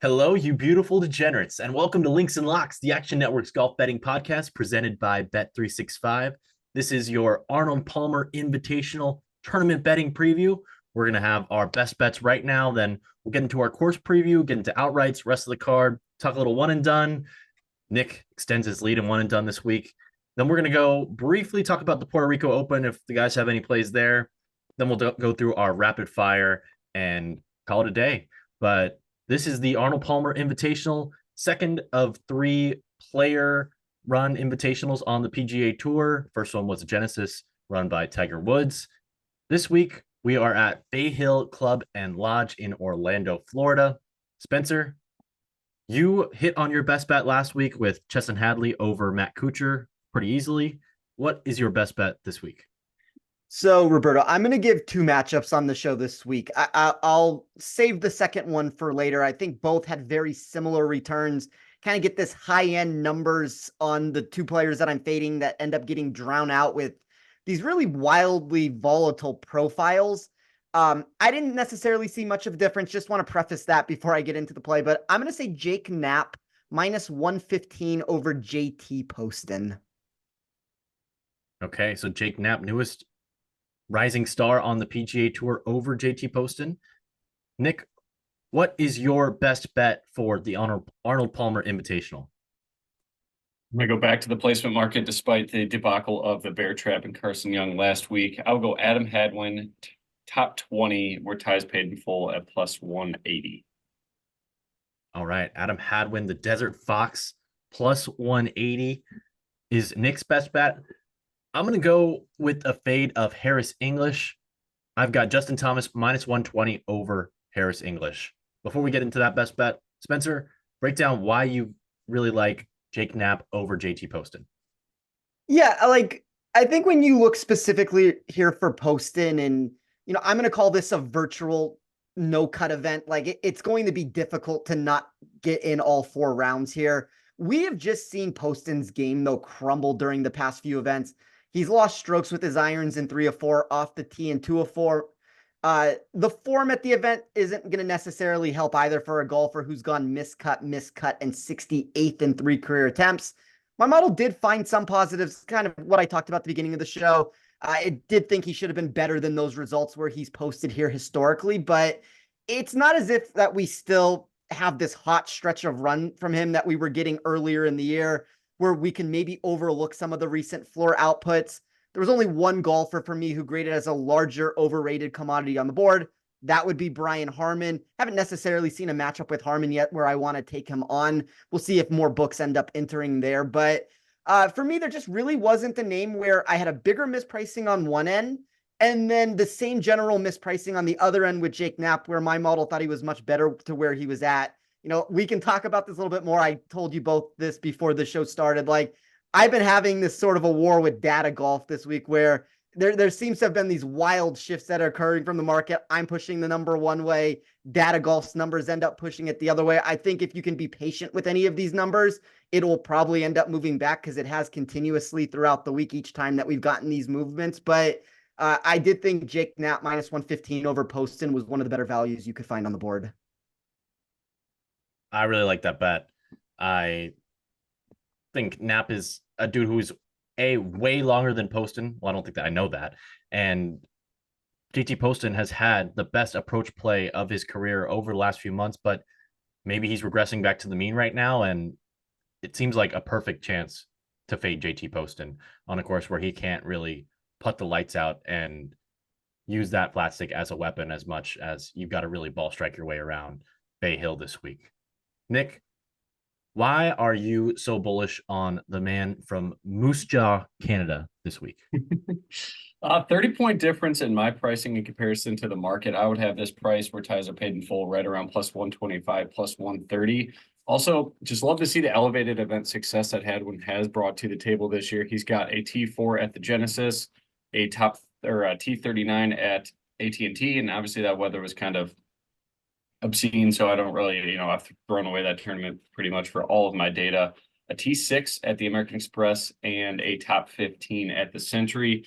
Hello, you beautiful degenerates, and welcome to Links and Locks, the Action Network's golf betting podcast presented by Bet365. This is your Arnold Palmer Invitational tournament betting preview. We're going to have our best bets right now. Then we'll get into our course preview, get into outrights, rest of the card, talk a little one and done. Nick extends his lead in one and done this week. Then we're going to go briefly talk about the Puerto Rico Open if the guys have any plays there. Then we'll go through our rapid fire and call it a day. But this is the Arnold Palmer Invitational, second of three player run invitationals on the PGA Tour. First one was a Genesis run by Tiger Woods. This week, we are at Bay Hill Club and Lodge in Orlando, Florida. Spencer, you hit on your best bet last week with Chesson Hadley over Matt Kuchar pretty easily. What is your best bet this week? So, Roberto, I'm going to give two matchups on the show this week. I'll save the second one for later. I think both had very similar returns. Kind of get this high-end numbers on the two players that I'm fading that end up getting drowned out with these really wildly volatile profiles. I didn't necessarily see much of a difference. Just want to preface that before I get into the play. But I'm going to say Jake Knapp minus 115 over JT Poston. Okay, so Jake Knapp, newest rising star on the PGA Tour over JT Poston. Nick, what is your best bet for the Arnold Palmer Invitational? I'm going to go back to the placement market despite the debacle of the Bear Trap and Carson Young last week. I'll go Adam Hadwin, top 20, where ties paid in full at plus 180. All right, Adam Hadwin, the Desert Fox, plus 180 is Nick's best bet. I'm going to go with a fade of Harris English. I've got Justin Thomas minus 120 over Harris English. Before we get into that best bet, Spencer, break down why you really like Jake Knapp over JT Poston. Yeah, I think when you look specifically here for Poston, and I'm going to call this a virtual no-cut event. It's going to be difficult to not get in all four rounds here. We have just seen Poston's game, though, crumble during the past few events. He's lost strokes with his irons in 3 of 4, off the tee in 2 of 4. The form at the event isn't going to necessarily help either for a golfer who's gone miscut, and 68th in 3 career attempts. My model did find some positives, kind of what I talked about at the beginning of the show. I did think he should have been better than those results where he's posted here historically, but it's not as if that we still have this hot stretch of run from him that we were getting earlier in the year, where we can maybe overlook some of the recent floor outputs. There was only one golfer for me who graded as a larger overrated commodity on the board. That would be Brian Harman. Haven't necessarily seen a matchup with Harman yet where I want to take him on. We'll see if more books end up entering there. But for me, there just really wasn't a name where I had a bigger mispricing on one end and then the same general mispricing on the other end with Jake Knapp, where my model thought he was much better to where he was at. We can talk about this a little bit more. I told you both this before the show started. I've been having this sort of a war with data golf this week where there seems to have been these wild shifts that are occurring from the market. I'm pushing the number one way. Data golf's numbers end up pushing it the other way. I think if you can be patient with any of these numbers, it will probably end up moving back because it has continuously throughout the week each time that we've gotten these movements. But I did think Jake Knapp minus 115 over Poston was one of the better values you could find on the board. I really like that bet. I think Knapp is a dude who's way longer than Poston. Well, I don't think that I know that. And JT Poston has had the best approach play of his career over the last few months, but maybe he's regressing back to the mean right now. And it seems like a perfect chance to fade JT Poston on a course where he can't really put the lights out and use that flat stick as a weapon as much as you've got to really ball strike your way around Bay Hill this week. Nick, why are you so bullish on the man from Moose Jaw, Canada this week? 30-point difference in my pricing in comparison to the market. I would have this price where ties are paid in full right around plus 125, plus 130. Also, just love to see the elevated event success that Hadwin has brought to the table this year. He's got a T4 at the Genesis, a T39 at AT&T, and obviously that weather was kind of obscene, so I don't really, I've thrown away that tournament pretty much for all of my data. A T6 at the American Express and a top 15 at the Century.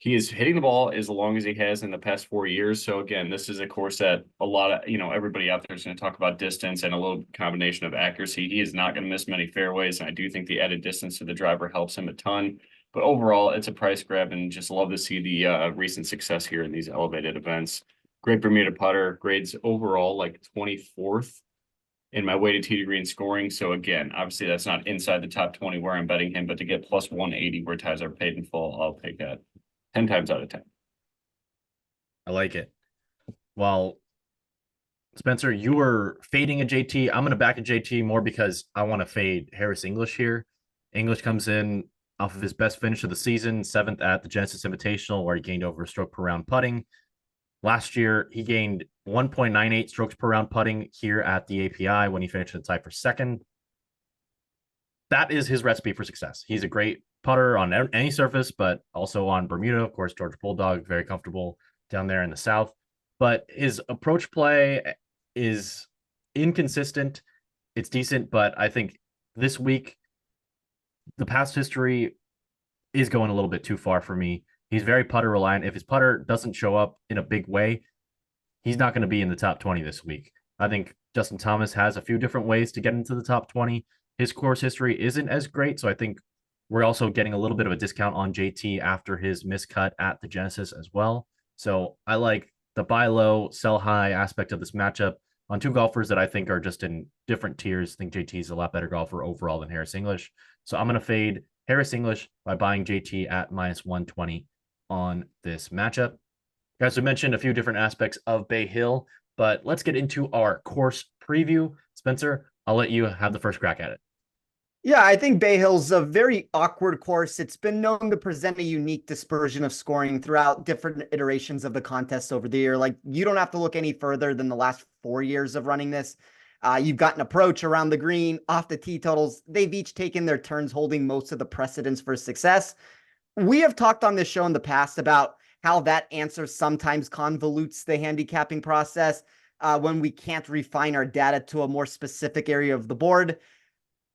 He is hitting the ball as long as he has in the past 4 years. So again, this is a course that a lot of, everybody out there is going to talk about distance and a little combination of accuracy. He is not going to miss many fairways. And I do think the added distance to the driver helps him a ton. But overall, it's a price grab, and just love to see the recent success here in these elevated events. Great Bermuda putter, grades overall like 24th in my weighted tee to green scoring. So again, obviously that's not inside the top 20 where I'm betting him, but to get plus 180 where ties are paid in full, I'll take that 10 times out of 10. I like it. Well, Spencer, you were fading a JT. I'm going to back a JT more because I want to fade Harris English here. English comes in off of his best finish of the season, 7th at the Genesis Invitational, where he gained over a stroke per round putting. Last year, he gained 1.98 strokes per round putting here at the API when he finished in the tie for second. That is his recipe for success. He's a great putter on any surface, but also on Bermuda. Of course, Georgia Bulldog, very comfortable down there in the South. But his approach play is inconsistent. It's decent, but I think this week, the past history is going a little bit too far for me. He's very putter reliant. If his putter doesn't show up in a big way, he's not going to be in the top 20 this week. I think Justin Thomas has a few different ways to get into the top 20. His course history isn't as great, so I think we're also getting a little bit of a discount on JT after his miscut at the Genesis as well. So I like the buy low, sell high aspect of this matchup on two golfers that I think are just in different tiers. I think JT is a lot better golfer overall than Harris English. So I'm going to fade Harris English by buying JT at minus 120 on this matchup. Guys, we mentioned a few different aspects of Bay Hill, but let's get into our course preview. Spencer, I'll let you have the first crack at it. Yeah, I think Bay Hill's a very awkward course. It's been known to present a unique dispersion of scoring throughout different iterations of the contest over the year. Like, you don't have to look any further than the last 4 years of running this. You've got an approach around the green, off the tee totals. They've each taken their turns holding most of the precedence for success. We have talked on this show in the past about how that answer sometimes convolutes the handicapping process when we can't refine our data to a more specific area of the board.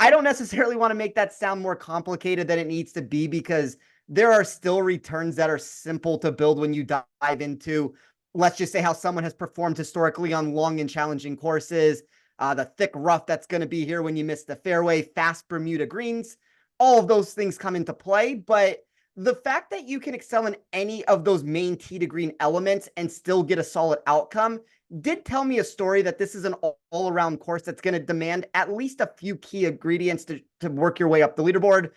I don't necessarily want to make that sound more complicated than it needs to be, because there are still returns that are simple to build when you dive into, let's just say, how someone has performed historically on long and challenging courses, the thick rough that's going to be here when you miss the fairway, fast Bermuda greens. All of those things come into play, but the fact that you can excel in any of those main tee to green elements and still get a solid outcome did tell me a story that this is an all-around course that's going to demand at least a few key ingredients to work your way up the leaderboard.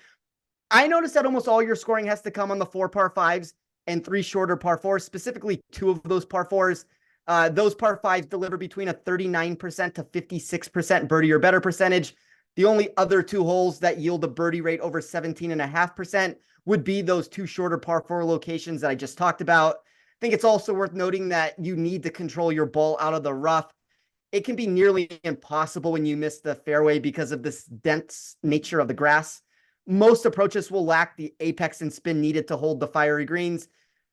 I noticed that almost all your scoring has to come on the 4 par 5s and 3 shorter par 4s, specifically 2 of those par 4s. Those par 5s deliver between a 39% to 56% birdie or better percentage. The only other 2 holes that yield a birdie rate over 17.5% would be those 2 shorter par 4 locations that I just talked about. I think it's also worth noting that you need to control your ball out of the rough. It can be nearly impossible when you miss the fairway because of this dense nature of the grass. Most approaches will lack the apex and spin needed to hold the fiery greens.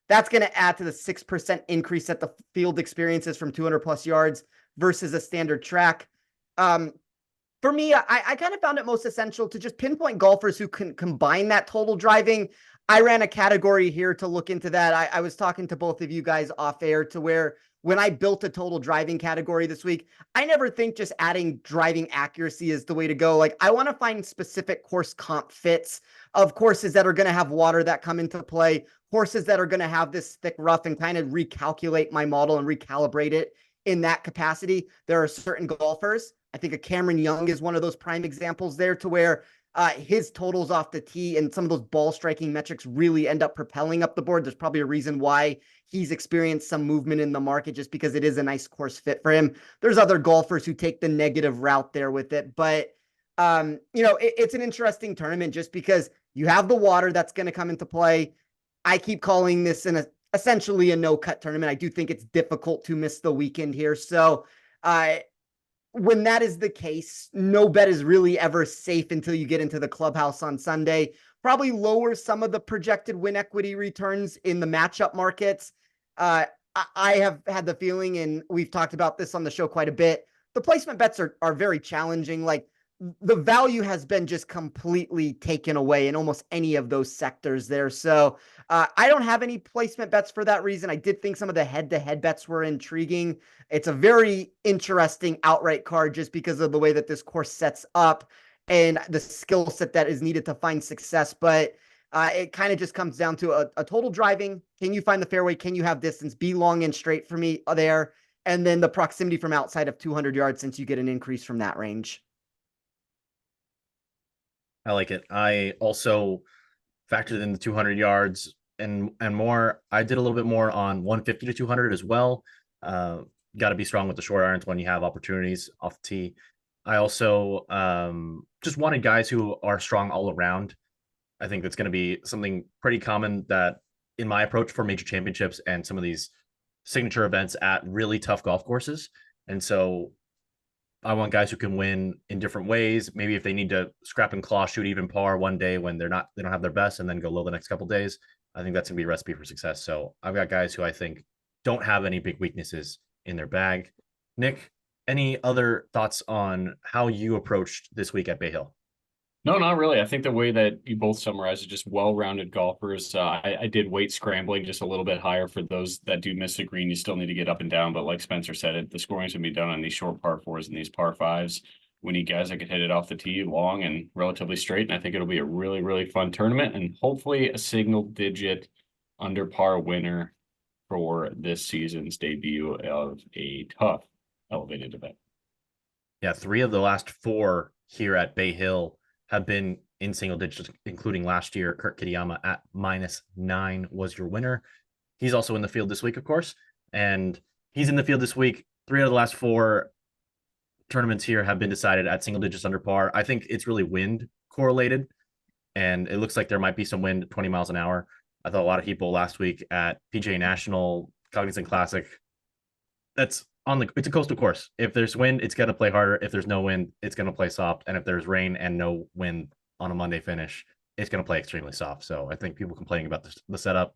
That's going to add to the 6% increase that the field experiences from 200 plus yards versus a standard track. For me, I kind of found it most essential to just pinpoint golfers who can combine that total driving. I ran a category here to look into that. I was talking to both of you guys off air to where when I built a total driving category this week, I never think just adding driving accuracy is the way to go. Like, I want to find specific course comp fits of courses that are going to have water that come into play, courses that are going to have this thick rough, and kind of recalculate my model and recalibrate it in that capacity. There are certain golfers, I think a Cameron Young is one of those prime examples there, to where his totals off the tee and some of those ball striking metrics really end up propelling up the board. There's probably a reason why he's experienced some movement in the market, just because it is a nice course fit for him. There's other golfers who take the negative route there with it, but it's an interesting tournament just because you have the water that's going to come into play. I keep calling this essentially a no-cut tournament. I do think it's difficult to miss the weekend here. So when that is the case, no bet is really ever safe until you get into the clubhouse on Sunday. Probably lower some of the projected win equity returns in the matchup markets. I have had the feeling, and we've talked about this on the show quite a bit, the placement bets are very challenging. Like, the value has been just completely taken away in almost any of those sectors there. So I don't have any placement bets for that reason. I did think some of the head-to-head bets were intriguing. It's a very interesting outright card just because of the way that this course sets up and the skill set that is needed to find success. But it kind of just comes down to a total driving. Can you find the fairway? Can you have distance? Be long and straight for me there. And then the proximity from outside of 200 yards, since you get an increase from that range. I like it. I also factored in the 200 yards and more. I did a little bit more on 150 to 200 as well. Got to be strong with the short irons when you have opportunities off the tee. I also just wanted guys who are strong all around. I think that's going to be something pretty common that in my approach for major championships and some of these signature events at really tough golf courses. And so I want guys who can win in different ways. Maybe if they need to scrap and claw, shoot even par one day when they don't have their best and then go low the next couple of days. I think that's going to be a recipe for success. So I've got guys who I think don't have any big weaknesses in their bag. Nick, any other thoughts on how you approached this week at Bay Hill? No, not really. I think the way that you both summarized it, just well-rounded golfers. I did weight scrambling just a little bit higher for those that do miss a green. You still need to get up and down, but like Spencer said, the scoring's gonna be done on these short par fours and these par fives. We need guys that can hit it off the tee long and relatively straight. And I think it'll be a really, really fun tournament and hopefully a single-digit under par winner for this season's debut of a tough elevated event. Yeah, 3 of the last 4 here at Bay Hill have been in single digits, including last year. Kurt Kitayama at -9 was your winner. He's also in the field this week, of course, and he's in the field this week. 3 out of the last 4 tournaments here have been decided at single digits under par. I think it's really wind correlated, and it looks like there might be some wind at 20 miles an hour. I thought a lot of people last week at PGA National, Cognizant Classic, it's a coastal course. If there's wind, it's going to play harder. If there's no wind, it's going to play soft. And if there's rain and no wind on a Monday finish, it's going to play extremely soft. So I think people complaining about the setup,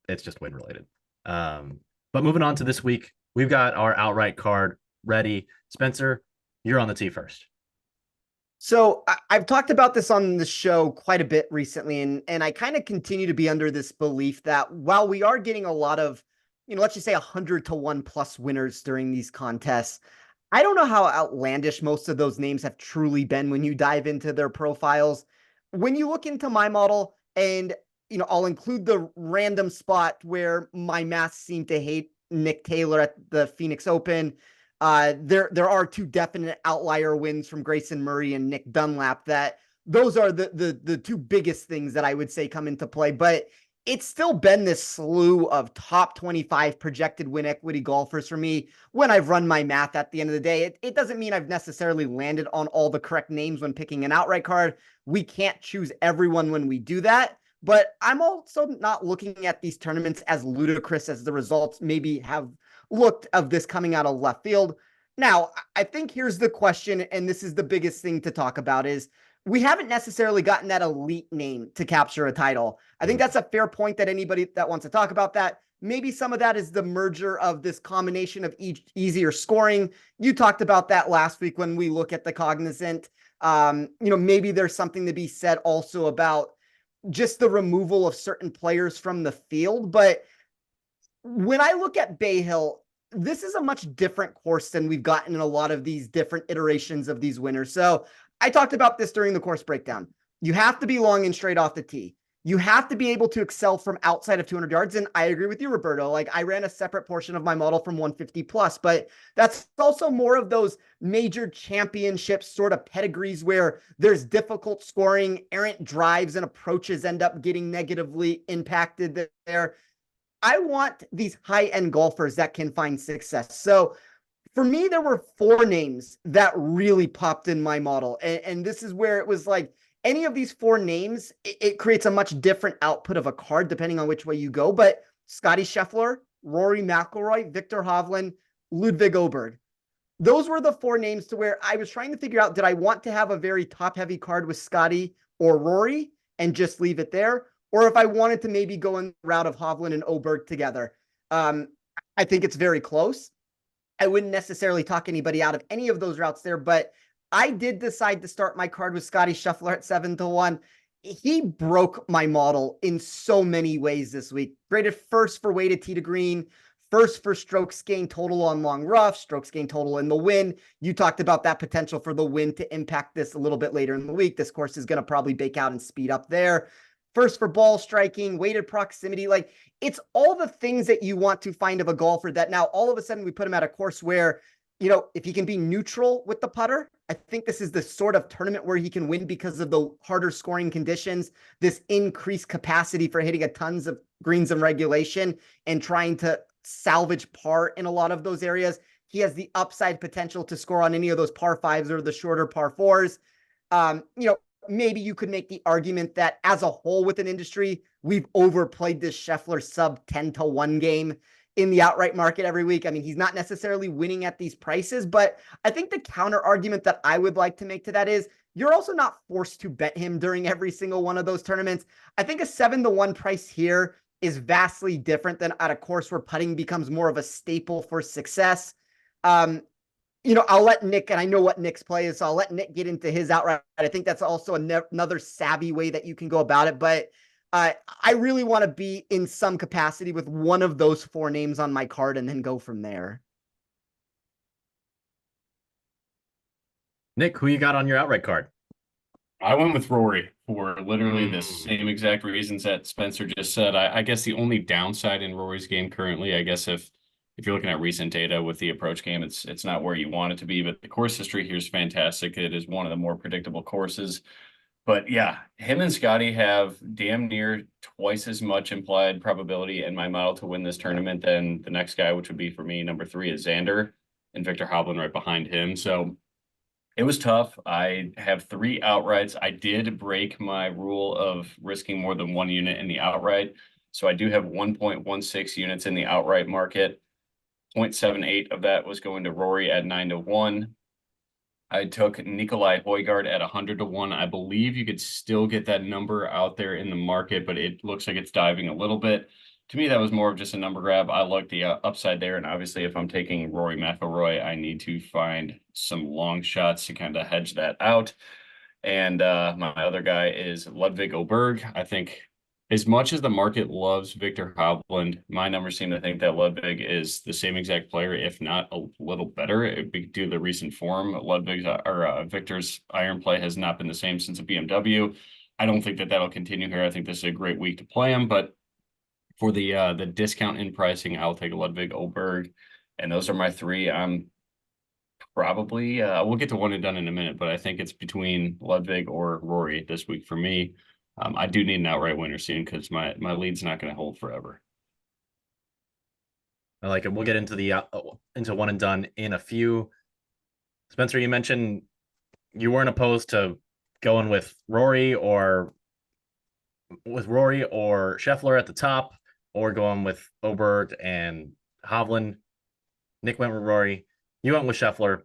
it's just wind related. But moving on to this week, we've got our outright card ready. Spencer, you're on the tee first. So I've talked about this on the show quite a bit recently, and I kind of continue to be under this belief that while we are getting a lot of, let's just say 100 to 1 plus winners during these contests, I don't know how outlandish most of those names have truly been when you dive into their profiles. When you look into my model, and I'll include the random spot where my math seem to hate Nick Taylor at the Phoenix Open. There are 2 definite outlier wins from Grayson Murray and Nick Dunlap. That those are the 2 biggest things that I would say come into play. But it's still been this slew of top 25 projected win equity golfers for me when I've run my math at the end of the day. It doesn't mean I've necessarily landed on all the correct names when picking an outright card. We can't choose everyone when we do that. But I'm also not looking at these tournaments as ludicrous as the results maybe have looked of this coming out of left field. Now, I think here's the question, and this is the biggest thing to talk about, is we haven't necessarily gotten that elite name to capture a title. I think that's a fair point that anybody that wants to talk about that. Maybe some of that is the merger of this combination of easier scoring. You talked about that last week when we look at the Cognizant. Maybe there's something to be said also about just the removal of certain players from the field. But when I look at Bay Hill, this is a much different course than we've gotten in a lot of these different iterations of these winners. So I talked about this during the course breakdown. You have to be long and straight off the tee. You have to be able to excel from outside of 200 yards. And I agree with you, Roberto. Like, I ran a separate portion of my model from 150 plus, but that's also more of those major championships sort of pedigrees where there's difficult scoring, errant drives and approaches end up getting negatively impacted there. I want these high-end golfers that can find success. So for me, there were 4 names that really popped in my model. And this is where it was like, any of these 4 names, it creates a much different output of a card depending on which way you go. But Scottie Scheffler, Rory McIlroy, Victor Hovland, Ludwig Åberg. Those were the 4 names to where I was trying to figure out, did I want to have a very top-heavy card with Scottie or Rory and just leave it there? Or if I wanted to maybe go in the route of Hovland and Åberg together. I think it's very close. I wouldn't necessarily talk anybody out of any of those routes there, but I did decide to start my card with Scottie Scheffler at 7-1. He broke my model in so many ways this week. Graded first for weighted tee to green, first for strokes gained total on long rough, strokes gained total in the wind. You talked about that potential for the wind to impact this a little bit later in the week. This course is going to probably bake out and speed up there. First for ball striking, weighted proximity. Like, it's all the things that you want to find of a golfer that now all of a sudden we put him at a course where, you know, if he can be neutral with the putter, I think this is the sort of tournament where he can win because of the harder scoring conditions, this increased capacity for hitting a tons of greens and regulation and trying to salvage par in a lot of those areas. He has the upside potential to score on any of those par fives or the shorter par fours. You know, maybe you could make the argument that as a whole with an industry, we've overplayed this Scheffler sub 10-1 game in the outright market every week. I mean, he's not necessarily winning at these prices, but I think the counter argument that I would like to make to that is you're also not forced to bet him during every single one of those tournaments. I think a 7-1 price here is vastly different than at a course where putting becomes more of a staple for success. You know, I'll let Nick, and I know what Nick's play is, so I'll let Nick get into his outright. I think that's also another savvy way that you can go about it. But I really want to be in some capacity with one of those four names on my card and then go from there. Nick, who you got on your outright card? I went with Rory for literally the same exact reasons that Spencer just said. I guess the only downside in Rory's game currently, I guess if you're looking at recent data with the approach game, it's not where you want it to be, but the course history here is fantastic. It is one of the more predictable courses. But yeah, him and Scottie have damn near twice as much implied probability in my model to win this tournament than the next guy, which would be for me, number 3 is Xander, and Victor Hovland right behind him. So it was tough. I have 3 outrights. I did break my rule of risking more than 1 unit in the outright. So I do have 1.16 units in the outright market. 0.78 of that was going to Rory at 9-1. I took Nikolai Højgaard at 100-1. I believe you could still get that number out there in the market, but it looks like it's diving a little bit. To me, that was more of just a number grab. I like the upside there, and obviously if I'm taking Rory McIlroy, I need to find some long shots to kind of hedge that out. And my other guy is Ludwig Åberg. I think as much as the market loves Victor Hovland, my numbers seem to think that Ludwig is the same exact player, if not a little better. Due to the recent form, Victor's iron play has not been the same since a BMW. I don't think that that'll continue here. I think this is a great week to play him, but for the discount in pricing, I'll take Ludwig Åberg, and those are my 3. I'm probably we'll get to one and done in a minute, but I think it's between Ludwig or Rory this week for me. I do need an outright winner soon because my lead's not going to hold forever. I like it. We'll get into the into one and done in a few. Spencer, you mentioned you weren't opposed to going with Rory or Scheffler at the top, or going with Åberg and Hovland. Nick went with Rory. You went with Scheffler.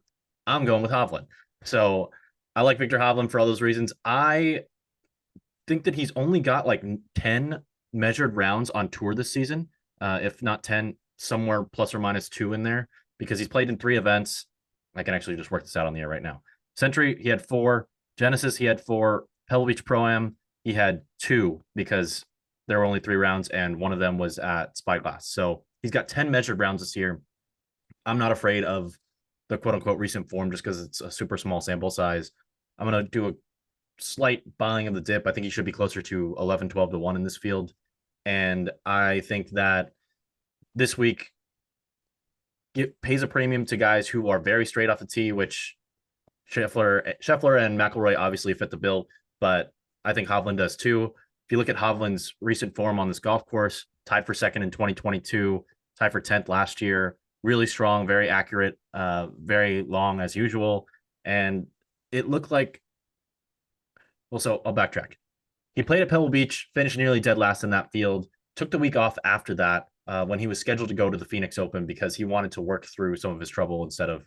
I'm going with Hovland. So I like Victor Hovland for all those reasons. I think that he's only got like 10 measured rounds on tour this season, if not 10, somewhere plus or minus 2 in there, because he's played in 3 events. I can actually just work this out on the air right now. Century, he had 4. Genesis, he had 4. Pebble Beach Pro-Am, he had 2 because there were only 3 rounds, and one of them was at Spyglass. So he's got 10 measured rounds this year. I'm not afraid of the quote-unquote recent form just because it's a super small sample size. I'm going to do a slight buying of the dip. I think he should be closer to 11-12-1 in this field. And I think that this week pays a premium to guys who are very straight off the tee, which Scheffler and McIlroy obviously fit the bill, but I think Hovland does too. If you look at Hovland's recent form on this golf course, tied for second in 2022, tied for 10th last year, really strong, very accurate, very long as usual. And it looked like, well, so I'll backtrack. He played at Pebble Beach, finished nearly dead last in that field, took the week off after that when he was scheduled to go to the Phoenix Open because he wanted to work through some of his trouble instead of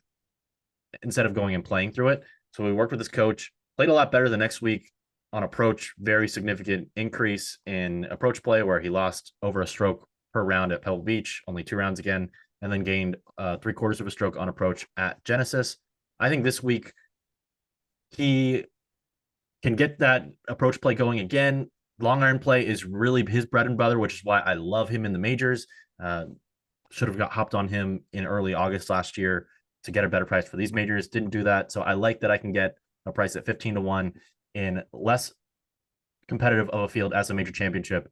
going and playing through it. So we worked with his coach, played a lot better the next week on approach, very significant increase in approach play where he lost over a stroke per round at Pebble Beach, only 2 rounds again, and then gained 3/4 of a stroke on approach at Genesis. I think this week he can get that approach play going again. Long iron play is really his bread and butter, which is why I love him in the majors. Should have got hopped on him in early August last year to get a better price for these majors. Didn't do that. So I like that I can get a price at 15-1 in less competitive of a field as a major championship.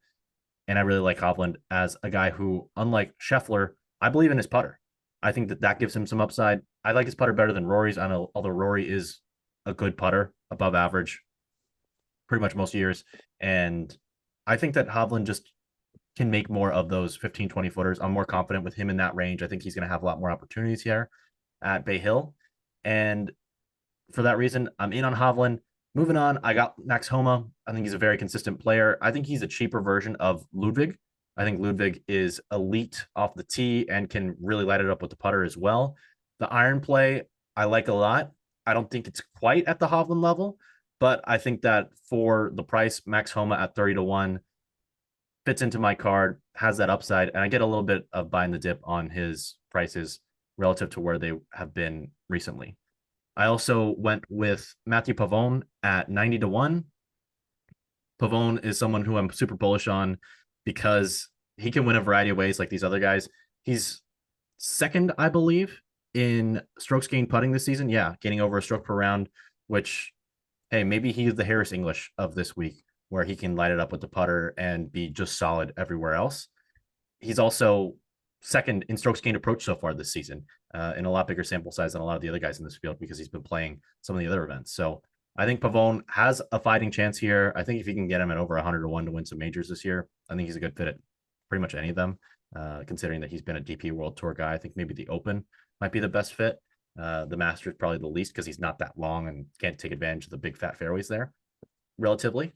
And I really like Hovland as a guy who, unlike Scheffler, I believe in his putter. I think that gives him some upside. I like his putter better than Rory's. I know, although Rory is a good putter, above average, pretty much most years. And I think that Hovland just can make more of those 15, 20 footers. I'm more confident with him in that range. I think he's going to have a lot more opportunities here at Bay Hill. And for that reason, I'm in on Hovland. Moving on, I got Max Homa. I think he's a very consistent player. I think he's a cheaper version of Ludwig. I think Ludwig is elite off the tee and can really light it up with the putter as well. The iron play, I like a lot. I don't think it's quite at the Hovland level, but I think that for the price, Max Homa at 30-1 fits into my card, has that upside, and I get a little bit of buying the dip on his prices relative to where they have been recently. I also went with Matthew Pavone at 90-1. Pavone is someone who I'm super bullish on because he can win a variety of ways like these other guys. He's second, I believe, in strokes gained putting this season. Yeah, gaining over a stroke per round, which, hey, maybe he's the Harris English of this week, where he can light it up with the putter and be just solid everywhere else. He's also second in strokes gained approach so far this season, in a lot bigger sample size than a lot of the other guys in this field because he's been playing some of the other events. So I think Pavone has a fighting chance here. I think if you can get him at over 100-1 to win some majors this year, I think he's a good fit at pretty much any of them, considering that he's been a DP World Tour guy. I think maybe the Open might be the best fit. The Masters probably the least because he's not that long and can't take advantage of the big fat fairways there relatively.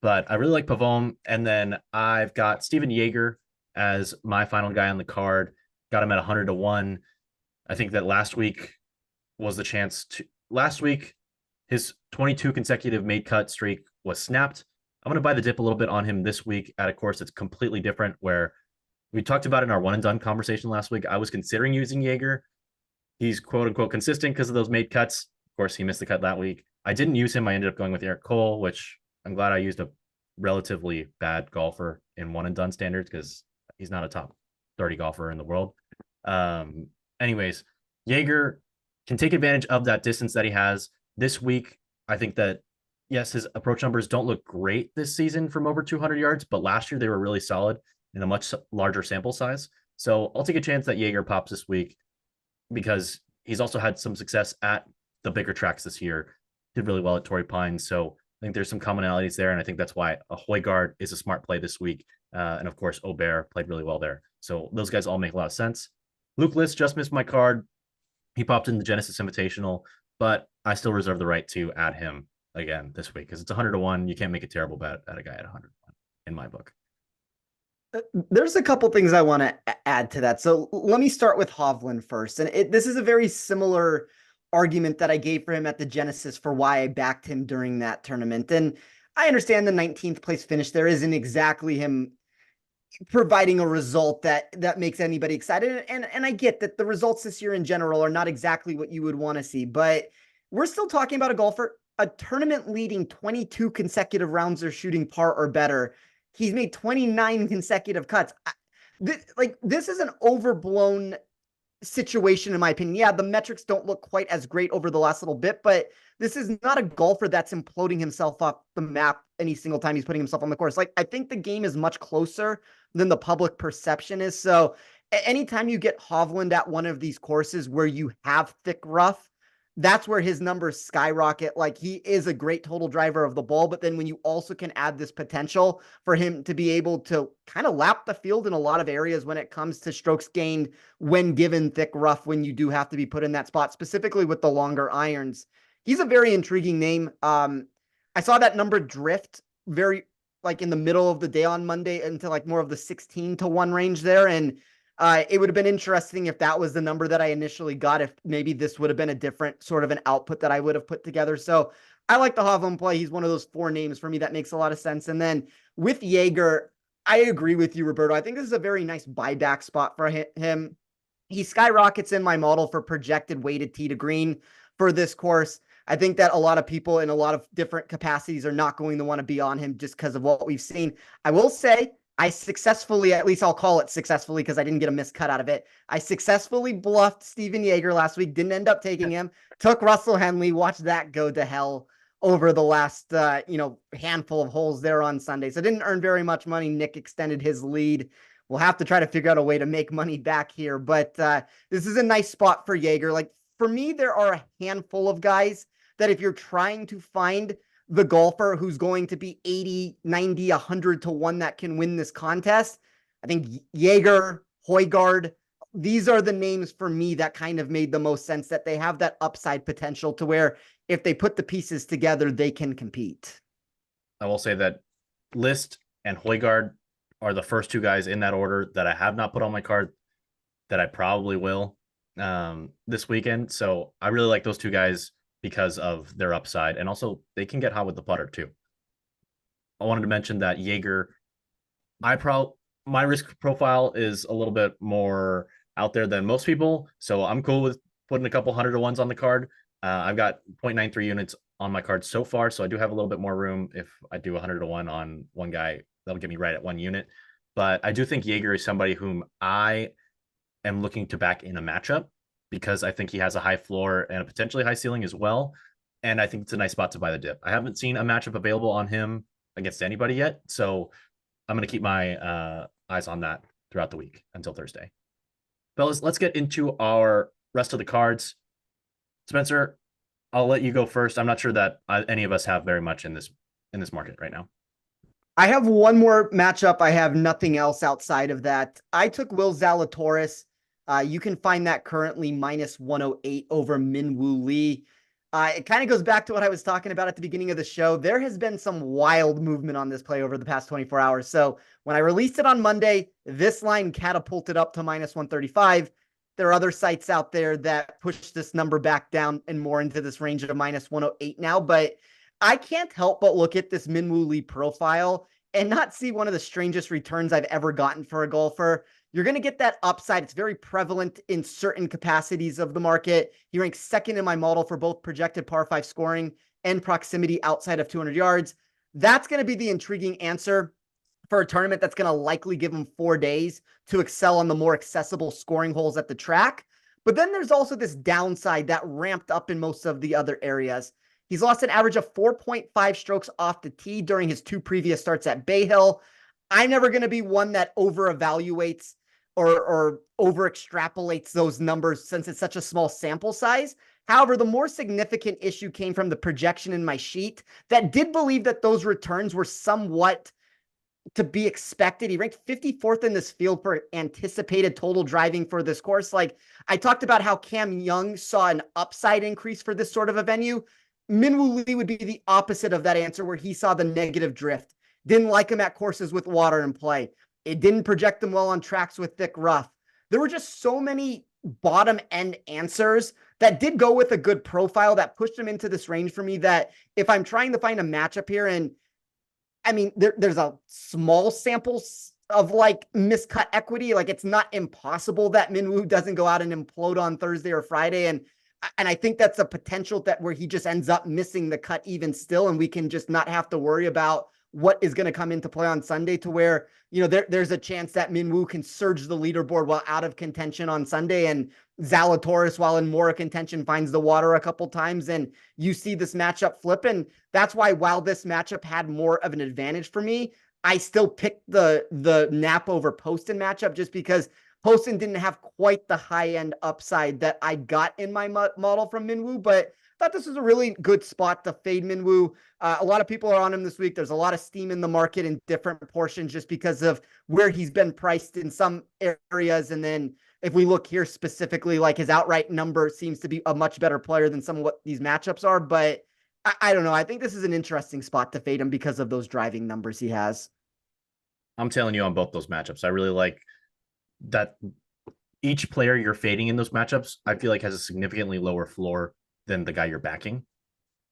But I really like Pavone. And then I've got Steven Jaeger as my final guy on the card. Got him at 100-1. I think that last week was the chance to. Last week, his 22 consecutive made cut streak was snapped. I'm going to buy the dip a little bit on him this week at a course that's completely different, where we talked about in our one and done conversation last week. I was considering using Jaeger. He's quote unquote consistent because of those made cuts. Of course, he missed the cut that week. I didn't use him. I ended up going with Eric Cole, which I'm glad I used a relatively bad golfer in one and done standards because he's not a top 30 golfer in the world. Anyways, Jaeger can take advantage of that distance that he has this week. I think that, yes, his approach numbers don't look great this season from over 200 yards, but last year they were really solid in a much larger sample size. So I'll take a chance that Jaeger pops this week because he's also had some success at the bigger tracks this year. Did really well at Torrey Pines. So I think there's some commonalities there. And I think that's why a Højgaard is a smart play this week. And of course, Aubert played really well there. So those guys all make a lot of sense. Luke List just missed my card. He popped in the Genesis Invitational, but I still reserve the right to add him again this week because it's 100-1. You can't make a terrible bet at a guy at 100-1 in my book. There's a couple things I want to add to that. So let me start with Hovland first. And this is a very similar argument that I gave for him at the Genesis for why I backed him during that tournament. And I understand the 19th place finish there isn't exactly him providing a result that makes anybody excited. And I get that the results this year in general are not exactly what you would want to see, but we're still talking about a golfer, a tournament leading 22 consecutive rounds of shooting par or better. He's made 29 consecutive cuts. This is an overblown situation, in my opinion. Yeah, the metrics don't look quite as great over the last little bit, but this is not a golfer that's imploding himself off the map any single time he's putting himself on the course. Like, I think the game is much closer than the public perception is. So anytime you get Hovland at one of these courses where you have thick rough, that's where his numbers skyrocket. Like, he is a great total driver of the ball, but then when you also can add this potential for him to be able to kind of lap the field in a lot of areas when it comes to strokes gained when given thick rough, when you do have to be put in that spot, specifically with the longer irons, he's a very intriguing name. I saw that number drift very like in the middle of the day on Monday into like more of the 16-1 range there. And it would have been interesting if that was the number that I initially got, if maybe this would have been a different sort of an output that I would have put together. So I like the Hovland play. He's one of those four names for me that makes a lot of sense. And then with Jaeger, I agree with you, Roberto. I think this is a very nice buyback spot for him. He skyrockets in my model for projected weighted tee to green for this course. I think that a lot of people in a lot of different capacities are not going to want to be on him just because of what we've seen. I will say I successfully, at least I'll call it successfully because I didn't get a miscut out of it. I successfully bluffed Steven Yeager last week, didn't end up taking him, took Russell Henley, watched that go to hell over the last, handful of holes there on Sunday. So didn't earn very much money. Nick extended his lead. We'll have to try to figure out a way to make money back here. But this is a nice spot for Yeager. Like, for me, there are a handful of guys that if you're trying to find the golfer who's going to be 80, 90, 100 to 1 that can win this contest, I think Yeager, Højgaard, these are the names for me that kind of made the most sense, that they have that upside potential to where if they put the pieces together, they can compete. I will say that List and Højgaard are the first two guys in that order that I have not put on my card that I probably will this weekend. So I really like those two guys because of their upside, and also they can get hot with the putter too. I wanted to mention that Yeager, my risk profile is a little bit more out there than most people, so I'm cool with putting a couple 100 to 1s on the card. I've got 0.93 units on my card so far, so I do have a little bit more room. If I do 100 to 1 on one guy, that'll get me right at 1 unit. But I do think Yeager is somebody whom I am looking to back in a matchup, because I think he has a high floor and a potentially high ceiling as well. And I think it's a nice spot to buy the dip. I haven't seen a matchup available on him against anybody yet, so I'm going to keep my eyes on that throughout the week until Thursday. Fellas, let's get into our rest of the cards. Spencer, I'll let you go first. I'm not sure that any of us have very much in this market right now. I have one more matchup. I have nothing else outside of that. I took Will Zalatoris. You can find that currently -108 over Min-Woo Lee. It kind of goes back to what I was talking about at the beginning of the show. There has been some wild movement on this play over the past 24 hours. So when I released it on Monday, this line catapulted up to -135. There are other sites out there that push this number back down and more into this range of -108 now. But I can't help but look at this Min-Woo Lee profile and not see one of the strangest returns I've ever gotten for a golfer. You're going to get that upside. It's very prevalent in certain capacities of the market. He ranks second in my model for both projected par 5 scoring and proximity outside of 200 yards. That's going to be the intriguing answer for a tournament that's going to likely give him 4 days to excel on the more accessible scoring holes at the track. But then there's also this downside that ramped up in most of the other areas. He's lost an average of 4.5 strokes off the tee during his 2 previous starts at Bay Hill. I'm never going to be one that over-evaluates or over-extrapolates those numbers since it's such a small sample size. However, the more significant issue came from the projection in my sheet that did believe that those returns were somewhat to be expected. He ranked 54th in this field for anticipated total driving for this course. Like, I talked about how Cam Young saw an upside increase for this sort of a venue. Min-Woo Lee would be the opposite of that answer, where he saw the negative drift. Didn't like him at courses with water in play. It didn't project them well on tracks with thick rough. There were just so many bottom end answers that did go with a good profile that pushed him into this range for me, that if I'm trying to find a matchup here, and I mean, there's a small sample of like miscut equity. Like, it's not impossible that Min-Woo doesn't go out and implode on Thursday or Friday. And I think that's a potential that where he just ends up missing the cut even still. And we can just not have to worry about what is going to come into play on Sunday, to where, there's a chance that Min-Woo can surge the leaderboard while out of contention on Sunday, and Zalatoris, while in more contention, finds the water a couple times, and you see this matchup flip. And that's why, while this matchup had more of an advantage for me, I still picked the Nap over Poston matchup, just because Poston didn't have quite the high-end upside that I got in my model from Min-Woo, but thought this was a really good spot to fade Min-Woo. A lot of people are on him this week. There's a lot of steam in the market in different portions just because of where he's been priced in some areas. And then if we look here specifically, like, his outright number seems to be a much better player than some of what these matchups are. But I don't know. I think this is an interesting spot to fade him because of those driving numbers he has. I'm telling you, on both those matchups, I really like that each player you're fading in those matchups, I feel like, has a significantly lower floor than the guy you're backing.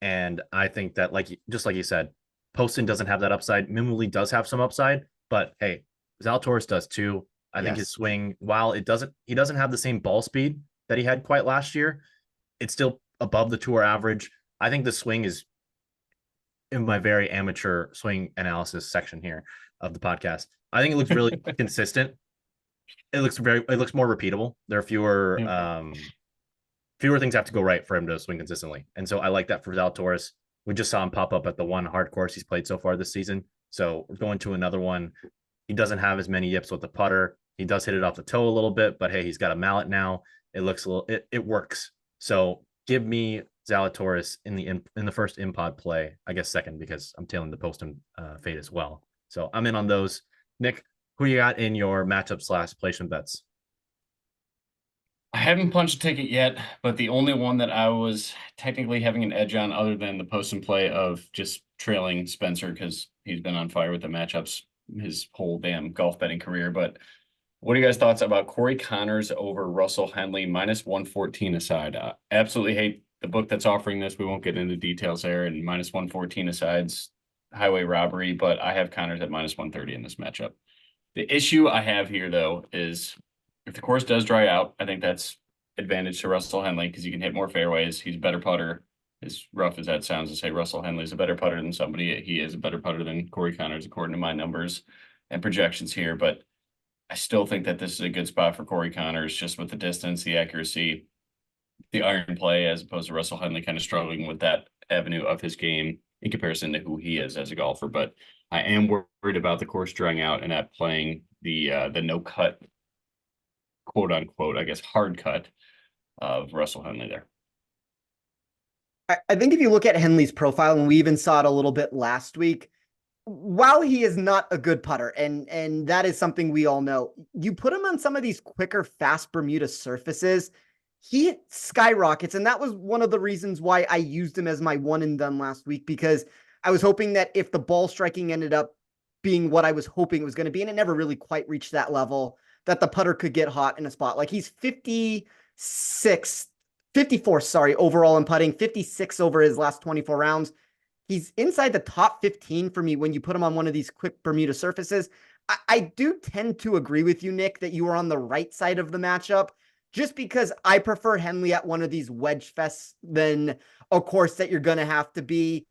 And I think that, just like you said, Poston doesn't have that upside. Min-Woo Lee does have some upside, but hey, Zalatoris does too. I think his swing, while he doesn't have the same ball speed that he had quite last year, it's still above the tour average. I think the swing is in my very amateur swing analysis section here of the podcast. I think it looks really consistent. It looks more repeatable. There are fewer things have to go right for him to swing consistently. And so I like that for Zalatoris. We just saw him pop up at the one hard course he's played so far this season. So we're going to another one. He doesn't have as many yips with the putter. He does hit it off the toe a little bit, but hey, he's got a mallet now. It looks a little, it works. So give me Zalatoris in the first impod play, I guess second, because I'm tailing the post and fade as well. So I'm in on those. Nick, who you got in your matchup / placement bets? I haven't punched a ticket yet, but the only one that I was technically having an edge on, other than the post and play of just trailing Spencer because he's been on fire with the matchups his whole damn golf betting career. But what are you guys' thoughts about Corey Connors over Russell Henley minus 114 aside? Absolutely hate the book that's offering this. We won't get into details there. And minus 114 aside's highway robbery, but I have Connors at minus 130 in this matchup. The issue I have here, though, is if the course does dry out, I think that's advantage to Russell Henley because he can hit more fairways. He's a better putter. As rough as that sounds to say Russell Henley's a better putter than somebody, he is a better putter than Corey Connors, according to my numbers and projections here. But I still think that this is a good spot for Corey Connors, just with the distance, the accuracy, the iron play, as opposed to Russell Henley kind of struggling with that avenue of his game in comparison to who he is as a golfer. But I am worried about the course drying out and not playing the no cut, quote unquote, I guess, hard cut of Russell Henley there. I think if you look at Henley's profile, and we even saw it a little bit last week, while he is not a good putter, and that is something we all know, you put him on some of these quicker, fast Bermuda surfaces, he skyrockets. And that was one of the reasons why I used him as my one and done last week, because I was hoping that if the ball striking ended up being what I was hoping it was going to be, and it never really quite reached that level, that the putter could get hot in a spot. Like he's 54, overall in putting, 56 over his last 24 rounds. He's inside the top 15 for me when you put him on one of these quick Bermuda surfaces. I do tend to agree with you, Nick, that you are on the right side of the matchup, just because I prefer Henley at one of these wedge fests than a course that you're going to have to be,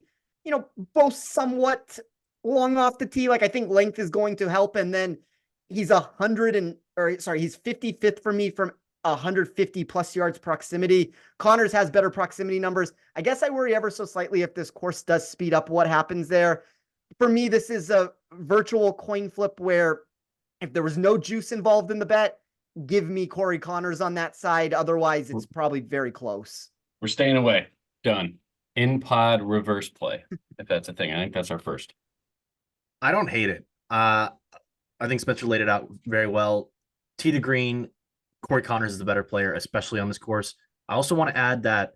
both somewhat long off the tee. Like I think length is going to help. And then he's 55th for me from 150 plus yards proximity. Connors has better proximity numbers. I guess I worry ever so slightly if this course does speed up, what happens there. For me, this is a virtual coin flip where if there was no juice involved in the bet, give me Corey Connors on that side. Otherwise, it's probably very close. We're staying away. Done. In pod reverse play, if that's a thing. I think that's our first. I don't hate it. I think Spencer laid it out very well. Tee to green, Corey Connors is the better player, especially on this course. I also want to add that,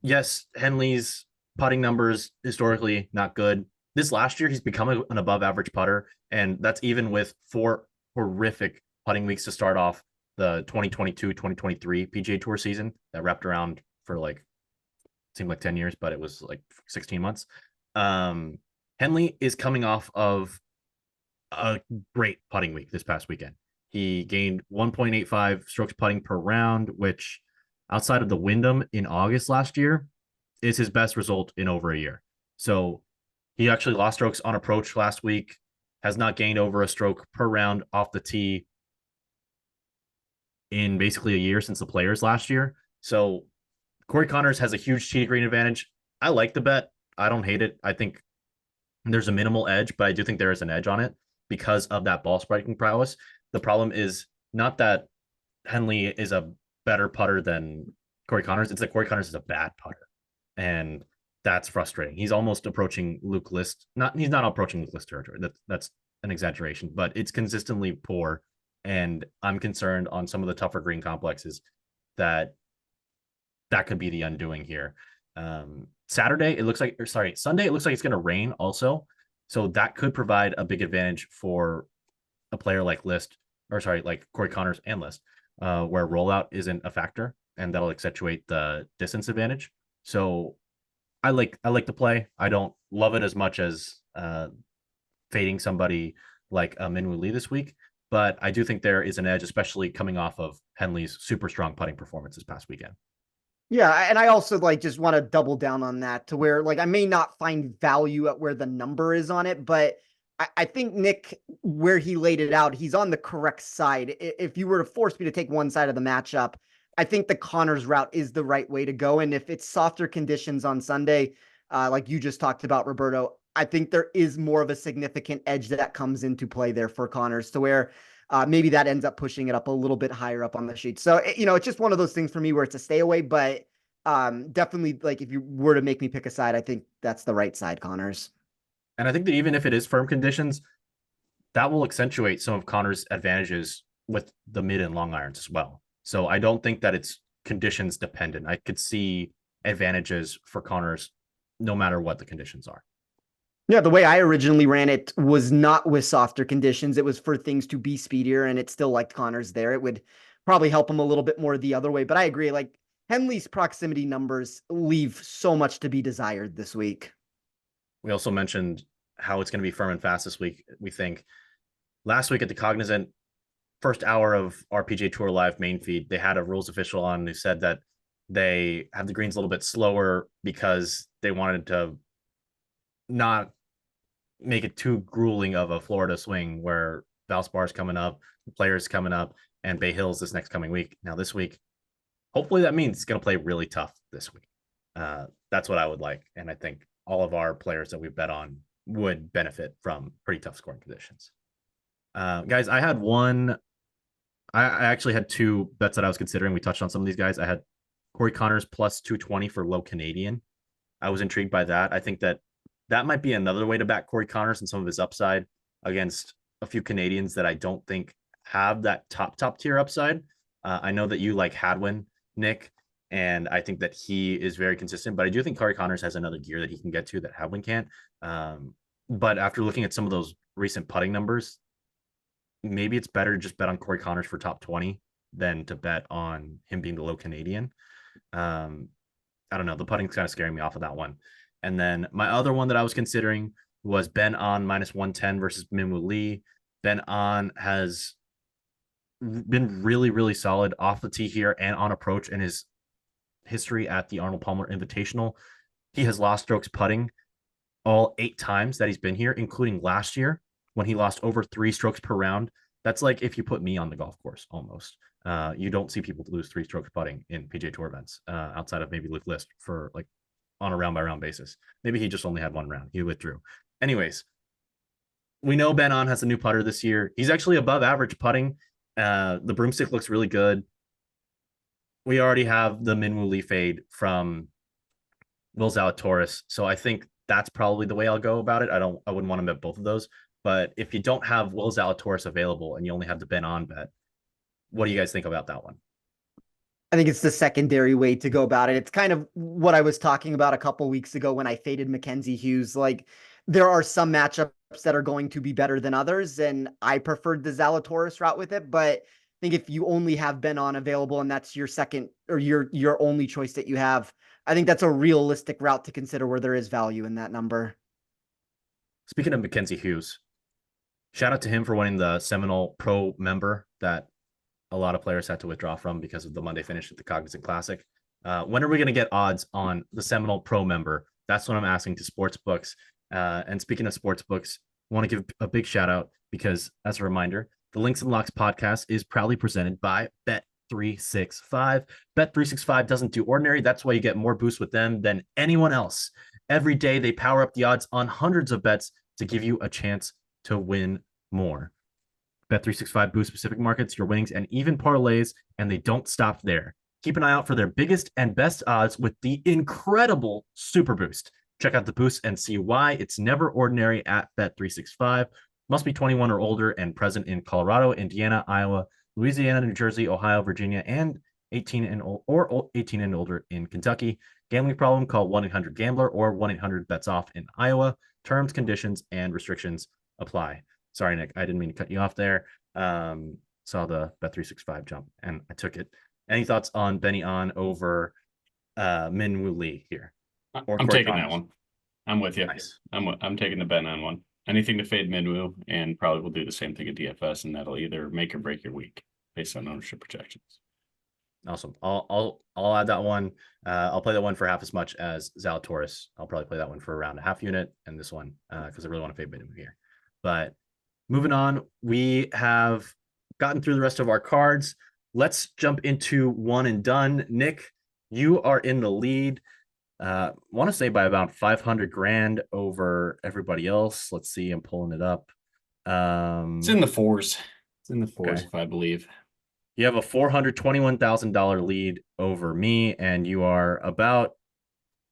yes, Henley's putting numbers historically not good. This last year, he's become an above average putter, and that's even with 4 horrific putting weeks to start off the 2022-2023 PGA Tour season that wrapped around for seemed like 10 years, but it was like 16 months. Henley is coming off of a great putting week this past weekend. He gained 1.85 strokes putting per round, which outside of the Wyndham in August last year is his best result in over a year. So he actually lost strokes on approach last week, has not gained over a stroke per round off the tee in basically a year since the Players last year. So Corey Connors has a huge tee to green advantage. I like the bet. I don't hate it. I think there's a minimal edge, but I do think there is an edge on it because of that ball striking prowess. The problem is not that Henley is a better putter than Corey Connors. It's that Corey Connors is a bad putter. And that's frustrating. He's almost approaching Luke List. He's not approaching Luke List territory. That's an exaggeration, but it's consistently poor. And I'm concerned on some of the tougher green complexes that could be the undoing here. Sunday, it looks like it's going to rain also. So that could provide a big advantage for a player like Corey Connors and List, where rollout isn't a factor, and that'll accentuate the distance advantage. So I like the play. I don't love it as much as fading somebody like Minwoo Lee this week, but I do think there is an edge, especially coming off of Henley's super strong putting performance this past weekend. Yeah, and I also like just want to double down on that to where like I may not find value at where the number is on it, but I think Nick, where he laid it out, he's on the correct side. If you were to force me to take one side of the matchup, I think the Connors route is the right way to go. And if it's softer conditions on Sunday, like you just talked about, Roberto, I think there is more of a significant edge that comes into play there for Connors to where maybe that ends up pushing it up a little bit higher up on the sheet. So, it's just one of those things for me where it's a stay away, but definitely like if you were to make me pick a side, I think that's the right side, Connors. And I think that even if it is firm conditions, that will accentuate some of Connor's advantages with the mid and long irons as well. So I don't think that it's conditions dependent. I could see advantages for Connor's no matter what the conditions are. Yeah, the way I originally ran it was not with softer conditions. It was for things to be speedier, and it still liked Connors there. It would probably help him a little bit more the other way. But I agree, like Henley's proximity numbers leave so much to be desired this week. We also mentioned how it's going to be firm and fast this week. We think last week at the Cognizant first hour of our PGA Tour Live main feed, they had a rules official on who said that they have the greens a little bit slower because they wanted to not make it too grueling of a Florida swing where Valspar's coming up, the players coming up, and Bay Hills this next coming week. Now this week, hopefully that means it's going to play really tough this week. That's what I would like. And I think all of our players that we bet on would benefit from pretty tough scoring conditions. Guys, I actually had two bets that I was considering. We touched on some of these guys. I had Corey Connors plus 220 for low Canadian. I was intrigued by that. I think that might be another way to back Corey Connors and some of his upside against a few Canadians that I don't think have that top tier upside. I know that you like Hadwin, Nick, and I think that he is very consistent, but I do think Corey Connors has another gear that he can get to that Hadwin can't. But after looking at some of those recent putting numbers, maybe it's better to just bet on Corey Connors for top 20 than to bet on him being the low Canadian. I don't know. The putting's kind of scaring me off of that one. And then my other one that I was considering was Ben On minus 110 versus Minwoo Lee. Ben On has been really, really solid off the tee here and on approach in his history at the Arnold Palmer Invitational. He has lost strokes putting all 8 times that he's been here, including last year when he lost over 3 strokes per round. That's like if you put me on the golf course almost. You don't see people lose 3 strokes putting in PGA Tour events outside of maybe Luke List for like on a round by round basis. Maybe he just only had 1 round. He withdrew. Anyways, we know Ben On has a new putter this year. He's actually above average putting. The broomstick looks really good. We already have the Minwoo Lee fade from Will Zalatoris. So I think that's probably the way I'll go about it. I wouldn't want to bet both of those. But if you don't have Will Zalatoris available and you only have the Ben On bet, what do you guys think about that one? I think it's the secondary way to go about it. It's kind of what I was talking about a couple weeks ago when I faded Mackenzie Hughes. Like there are some matchups that are going to be better than others, and I preferred the Zalatoris route with it. But I think if you only have Ben On available and that's your second or your only choice that you have, I think that's a realistic route to consider where there is value in that number. Speaking of Mackenzie Hughes, shout out to him for winning the Seminole Pro member that a lot of players had to withdraw from because of the Monday finish at the Cognizant Classic. When are we going to get odds on the Seminole Pro member? That's what I'm asking to sports books. And speaking of sports books, I want to give a big shout out because, as a reminder, the Links and Locks podcast is proudly presented by Bet365. Bet365 doesn't do ordinary. That's why you get more boosts with them than anyone else. Every day, they power up the odds on hundreds of bets to give you a chance to win more. Bet365 boosts specific markets, your winnings, and even parlays, and they don't stop there. Keep an eye out for their biggest and best odds with the incredible Super Boost. Check out the boost and see why it's never ordinary at Bet365. Must be 21 or older and present in Colorado, Indiana, Iowa, Louisiana, New Jersey, Ohio, Virginia, and 18 and older in Kentucky. Gambling problem? Call 1-800-GAMBLER or 1-800-BETS-OFF in Iowa. Terms, conditions, and restrictions apply. Sorry, Nick, I didn't mean to cut you off there. Saw the Bet365 jump and I took it. Any thoughts on Benny On over Minwoo Lee here? I'm taking that one. I'm with you. Nice. I'm taking the Ben On one. Anything to fade Minwoo, and probably will do the same thing at DFS, and that'll either make or break your week based on ownership projections. Awesome. I'll add that one. I'll play that one for half as much as Zalatoris. I'll probably play that one for around a half unit, and this one because I really want to fade him here. But moving on, we have gotten through the rest of our cards. Let's jump into one and done. Nick, you are in the lead. Want to say by about 500 grand over everybody else. Let's see. I'm pulling it up. It's in the fours. It's in the fours, Okay. if I believe. You have a $421,000 lead over me, and you are about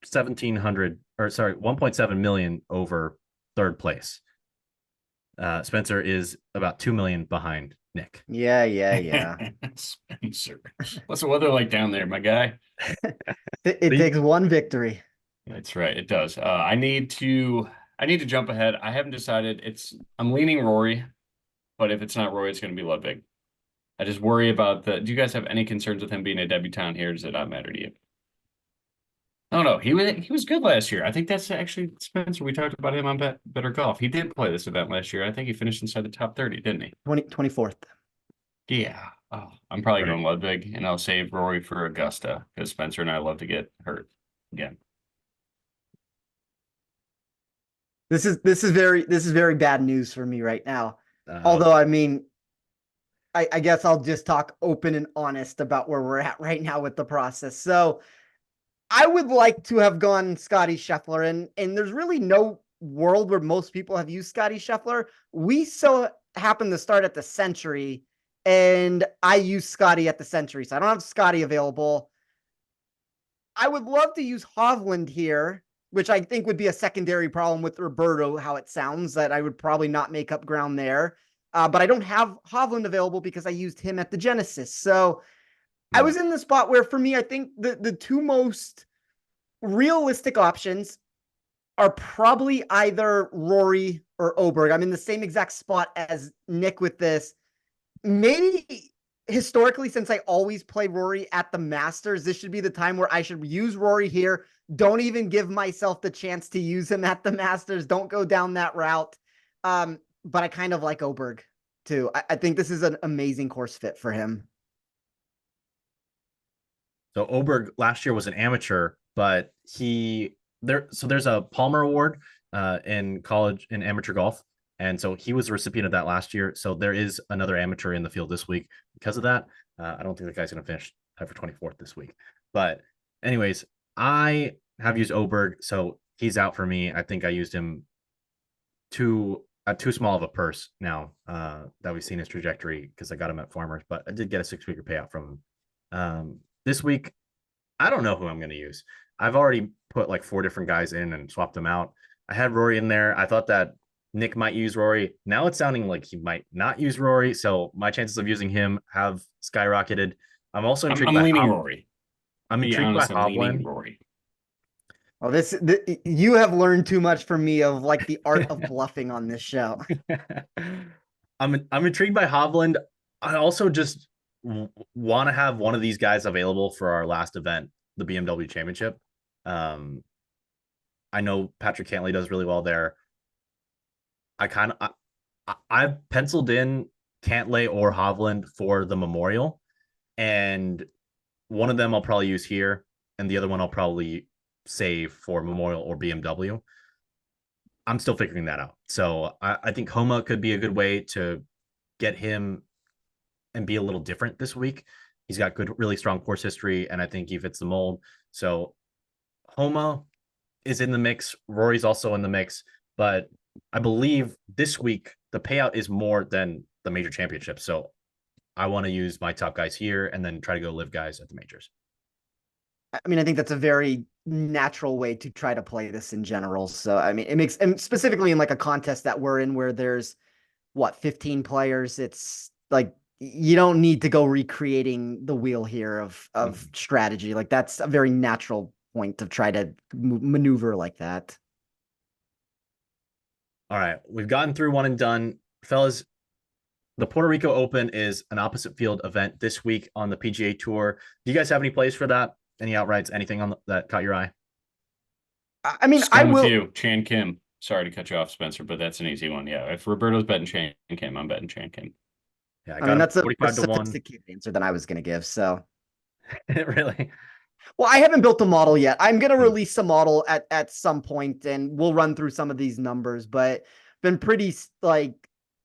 1.7 million over third place. Spencer is about 2 million behind Nick. Yeah. Spencer. What's the weather like down there, my guy? It takes one victory. That's right. It does. I need to jump ahead. I haven't decided. I'm leaning Rory, but if it's not Rory, it's going to be Ludwig. I just worry about do you guys have any concerns with him being a debutant here? Does it not matter to you? Oh no, he was good last year. I think that's actually Spencer. We talked about him on Better Golf. He did play this event last year. I think he finished inside the top 30, didn't he? 24th. Yeah. Oh, I'm probably Right. going Ludwig, and I'll save Rory for Augusta because Spencer and I love to get hurt again. This is very bad news for me right now. Although, I mean, I guess I'll just talk open and honest about where we're at right now with the process. So I would like to have gone Scottie Scheffler, and there's really no world where most people have used Scottie Scheffler. We so happen to start at the Century, and I use Scottie at the Century, so I don't have Scottie available. I would love to use Hovland here, which I think would be a secondary problem with Roberto, how it sounds, that I would probably not make up ground there. But I don't have Hovland available because I used him at the Genesis. So I was in the spot where, for me, I think the two most realistic options are probably either Rory or Oberg. I'm in the same exact spot as Nick with this. Maybe historically, since I always play Rory at the Masters, this should be the time where I should use Rory here. Don't even give myself the chance to use him at the Masters. Don't go down that route. But I kind of like Oberg too. I think this is an amazing course fit for him. So Oberg last year was an amateur, but there's a Palmer Award in college in amateur golf. And so he was a recipient of that last year. So there is another amateur in the field this week because of that. I don't think the guy's going to finish tied for 24th this week. But anyways, I have used Oberg, so he's out for me. I think I used him too small of a purse now that we've seen his trajectory because I got him at Farmers, but I did get a 6-figure payout from him. This week, I don't know who I'm going to use. I've already put like 4 different guys in and swapped them out. I had Rory in there. I thought that Nick might use Rory. Now it's sounding like he might not use Rory. So my chances of using him have skyrocketed. I'm also intrigued by leaning Rory. I'm intrigued by Hovland. Rory. Well, you have learned too much from me of like the art of bluffing on this show. I'm intrigued by Hovland. I also just want to have one of these guys available for our last event, the BMW Championship. I know Patrick Cantley does really well there. I've penciled in Cantlay or Hovland for the Memorial, and one of them I'll probably use here, and the other one I'll probably save for Memorial or BMW. I'm still figuring that out. So I think Homa could be a good way to get him and be a little different this week. He's got really strong course history, and I think he fits the mold. So Homa is in the mix. Rory's also in the mix, but I believe this week the payout is more than the major championship. So I want to use my top guys here and then try to go live guys at the majors. I mean, I think that's a very natural way to try to play this in general. So, I mean, it makes, and specifically in like a contest that we're in where there's 15 players, it's like, you don't need to go recreating the wheel here of strategy. Like that's a very natural point to try to maneuver like that. All right. We've gotten through one and done. Fellas, the Puerto Rico Open is an opposite field event this week on the PGA Tour. Do you guys have any plays for that? Any outrights? Anything on that caught your eye? I mean, I will. With you, Chan Kim. Sorry to cut you off, Spencer, but that's an easy one. Yeah, if Roberto's betting Chan Kim, I'm betting Chan Kim. Yeah, I mean, that's a 45 to 1 sophisticated answer than I was going to give. So Really? Well, I haven't built a model yet. I'm going to release a model at some point, and we'll run through some of these numbers, but been pretty like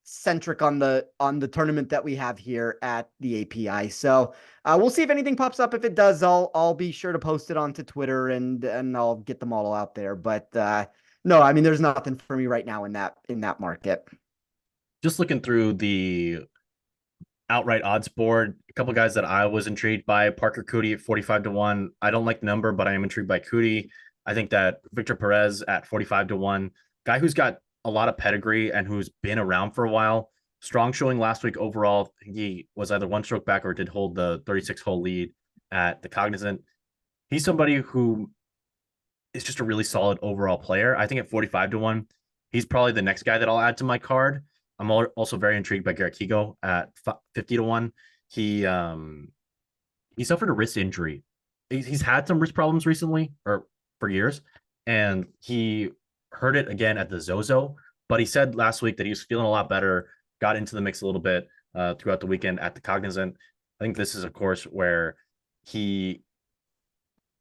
centric on the tournament that we have here at the API. So we'll see if anything pops up. If it does, I'll be sure to post it onto Twitter and I'll get the model out there. But no, I mean, there's nothing for me right now in that market. Just looking through the outright odds board, a couple guys that I was intrigued by: Parker Cootie at 45-1. I don't like the number, but I am intrigued by Cootie. I think that Victor Perez at 45-1, guy who's got a lot of pedigree and who's been around for a while. Strong showing last week overall. He was either one stroke back or did hold the 36-hole lead at the Cognizant. He's somebody who is just a really solid overall player. I think at 45-1, he's probably the next guy that I'll add to my card. I'm also very intrigued by Garrett Higo at 50-1. He suffered a wrist injury. He's had some wrist problems recently, or for years, and he hurt it again at the Zozo. But he said last week that he was feeling a lot better, got into the mix a little bit throughout the weekend at the Cognizant. I think this is a course where he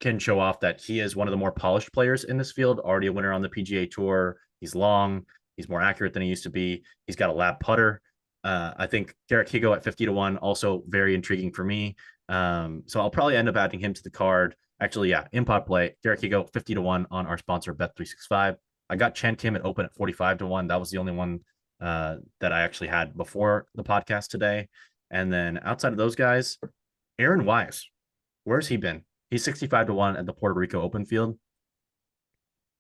can show off that he is one of the more polished players in this field, already a winner on the PGA Tour. He's long. He's more accurate than he used to be. He's got a lap putter. I think Garrett Higo at 50-1, also very intriguing for me. So I'll probably end up adding him to the card. Actually, yeah, in pot play, Garrett Higo 50-1 on our sponsor Bet365. I got Chen Kim at open at 45-1. That was the only one that I actually had before the podcast today. And then outside of those guys, Aaron Wise, where's he been? He's 65-1 at the Puerto Rico Open field.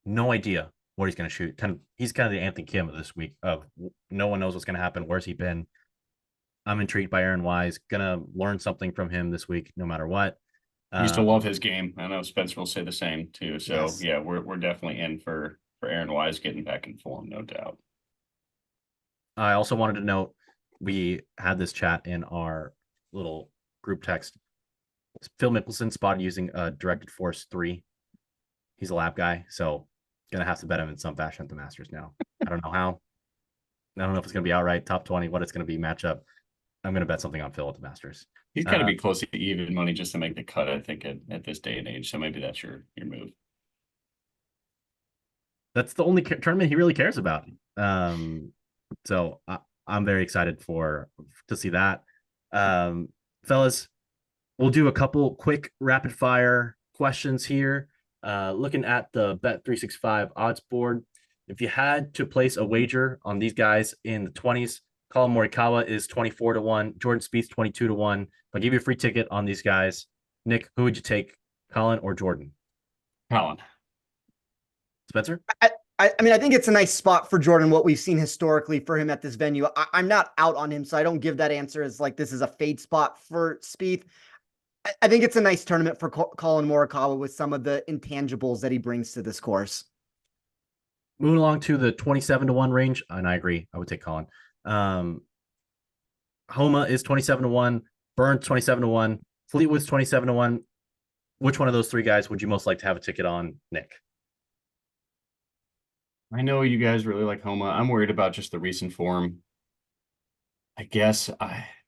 No idea what he's going to shoot. He's kind of the Anthony Kim of this week. Of no one knows what's going to happen. Where's he been? I'm intrigued by Aaron Wise. Gonna learn something from him this week, no matter what. I used to love his game. I know Spencer will say the same too. So Yes. yeah, we're definitely in for Aaron Wise getting back in form, no doubt. I also wanted to note we had this chat in our little group text. Phil Mickelson spotted using a directed force 3. He's a lap guy, so gonna have to bet him in some fashion at the Masters now. I don't know how. I don't know if it's gonna be outright top 20, what it's gonna be matchup. I'm gonna bet something on Phil at the Masters. He's got to be close to even money just to make the cut, I think, at this day and age. So maybe that's your move. That's the only tournament he really cares about. So I'm very excited to see that. Fellas, we'll do a couple quick rapid fire questions here. Looking at the Bet365 odds board, if you had to place a wager on these guys in the 20s, Colin Morikawa is 24-1, Jordan Spieth 22-1. If I give you a free ticket on these guys, Nick, who would you take, Colin or Jordan? Colin. Spencer? I mean, I think it's a nice spot for Jordan, what we've seen historically for him at this venue. I'm not out on him, so I don't give that answer as like this is a fade spot for Spieth. I think it's a nice tournament for Colin Morikawa with some of the intangibles that he brings to this course. Moving along to the 27-1 range, and I agree, I would take Colin. Homa is 27-1, Burns 27-1, Fleetwood's 27-1. Which one of those three guys would you most like to have a ticket on, Nick? I know you guys really like Homa. I'm worried about just the recent form. I guess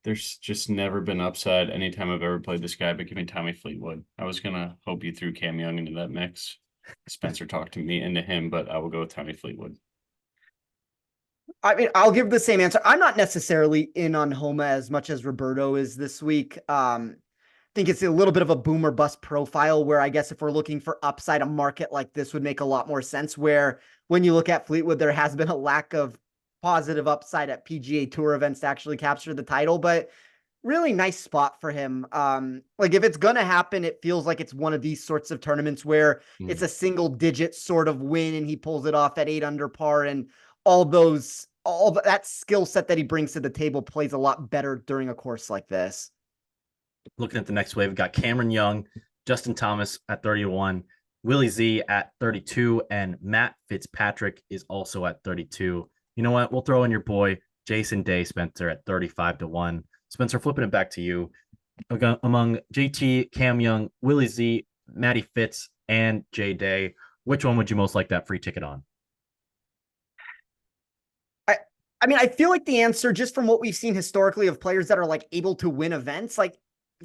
there's just never been upside anytime I've ever played this guy, but give me Tommy Fleetwood. I was gonna hope you threw Cam Young into that mix. Spencer talked to me into him, but I will go with Tommy Fleetwood. I mean, I'll give the same answer. I'm not necessarily in on Homa as much as Roberto is this week. I think it's a little bit of a boom or bust profile where I guess if we're looking for upside, a market like this would make a lot more sense, where when you look at Fleetwood, there has been a lack of positive upside at PGA Tour events to actually capture the title, but really nice spot for him. Like if it's going to happen, it feels like it's one of these sorts of tournaments where it's a single digit sort of win and he pulls it off at 8 under par, and all that skill set that he brings to the table plays a lot better during a course like this. Looking at the next wave, we've got Cameron Young, Justin Thomas at 31, Willie Z at 32, and Matt Fitzpatrick is also at 32. You know what? We'll throw in your boy, Jason Day Spencer at 35-1. Spencer, flipping it back to you. Among JT, Cam Young, Willie Z, Matty Fitz, and Jay Day, which one would you most like that free ticket on? I mean, I feel like the answer, just from what we've seen historically of players that are like able to win events, like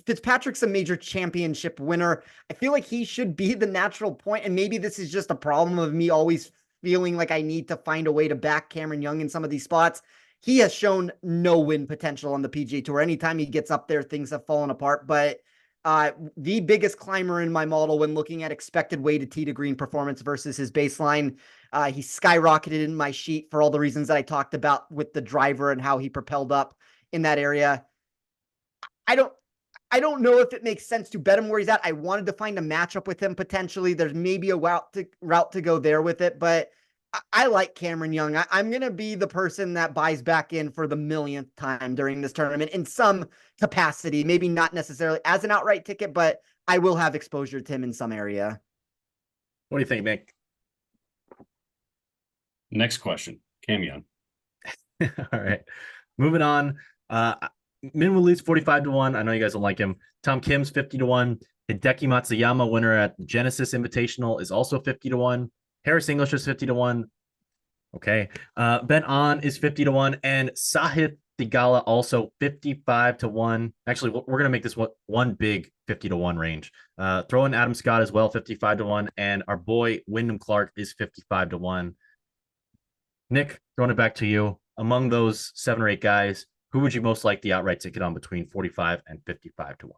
Fitzpatrick's a major championship winner. I feel like he should be the natural point, and maybe this is just a problem of me always feeling like I need to find a way to back Cameron Young in some of these spots. He has shown no win potential on the PGA Tour. Anytime he gets up there, things have fallen apart. But the biggest climber in my model when looking at expected weighted tee to green performance versus his baseline, he skyrocketed in my sheet for all the reasons that I talked about with the driver and how he propelled up in that area. I don't know if it makes sense to bet him where he's at. I wanted to find a matchup with him potentially. There's maybe a route to go there with it, but I like Cameron Young. I'm going to be the person that buys back in for the millionth time during this tournament in some capacity. Maybe not necessarily as an outright ticket, but I will have exposure to him in some area. What do you think, Nick? Next question, Cam Young. All right, moving on. Minwoo Lee's 45-1. I know you guys don't like him. Tom Kim's 50-1. Hideki Matsuyama, winner at Genesis Invitational, is also 50-1. Harris English is 50-1. Okay. Ben On is 50-1. And Sahith Theegala also 55-1. Actually, we're going to make this one big 50-1 range. Throw in Adam Scott as well, 55-1. And our boy Wyndham Clark is 55-1. Nick, throwing it back to you. Among those 7 or 8 guys, who would you most like the outright ticket on between 45 and 55-1?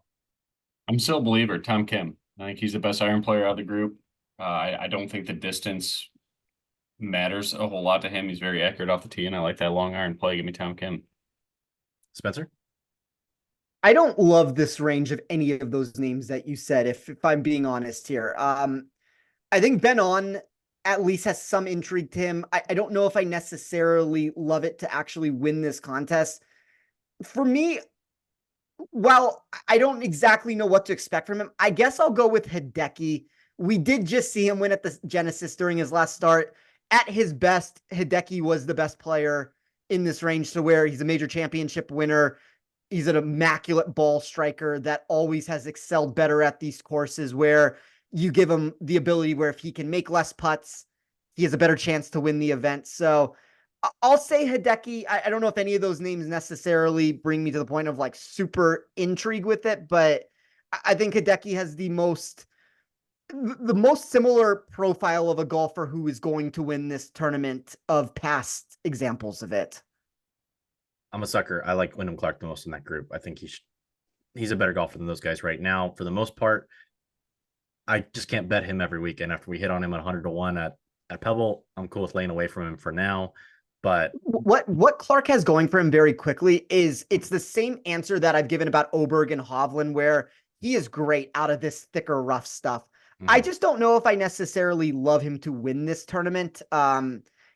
I'm still a believer, Tom Kim. I think he's the best iron player out of the group. I don't think the distance matters a whole lot to him. He's very accurate off the tee, and I like that long iron play. Give me Tom Kim. Spencer? I don't love this range of any of those names that you said, if I'm being honest here. I think Ben On at least has some intrigue to him. I don't know if I necessarily love it to actually win this contest. For me, well, I don't exactly know what to expect from him. I guess I'll go with Hideki. We did just see him win at the Genesis during his last start. At his best, Hideki was the best player in this range, to where he's a major championship winner. He's an immaculate ball striker that always has excelled better at these courses where you give him the ability where if he can make less putts, he has a better chance to win the event. So I'll say Hideki. I don't know if any of those names necessarily bring me to the point of like super intrigue with it, but I think Hideki has the most similar profile of a golfer who is going to win this tournament of past examples of it. I'm a sucker. I like Wyndham Clark the most in that group. I think he's a better golfer than those guys right now. For the most part, I just can't bet him every weekend. After we hit on him at 100-1 at Pebble, I'm cool with laying away from him for now. But what Clark has going for him very quickly is it's the same answer that I've given about Oberg and Hovland, where he is great out of this thicker, rough stuff. I just don't know if I necessarily love him to win this tournament.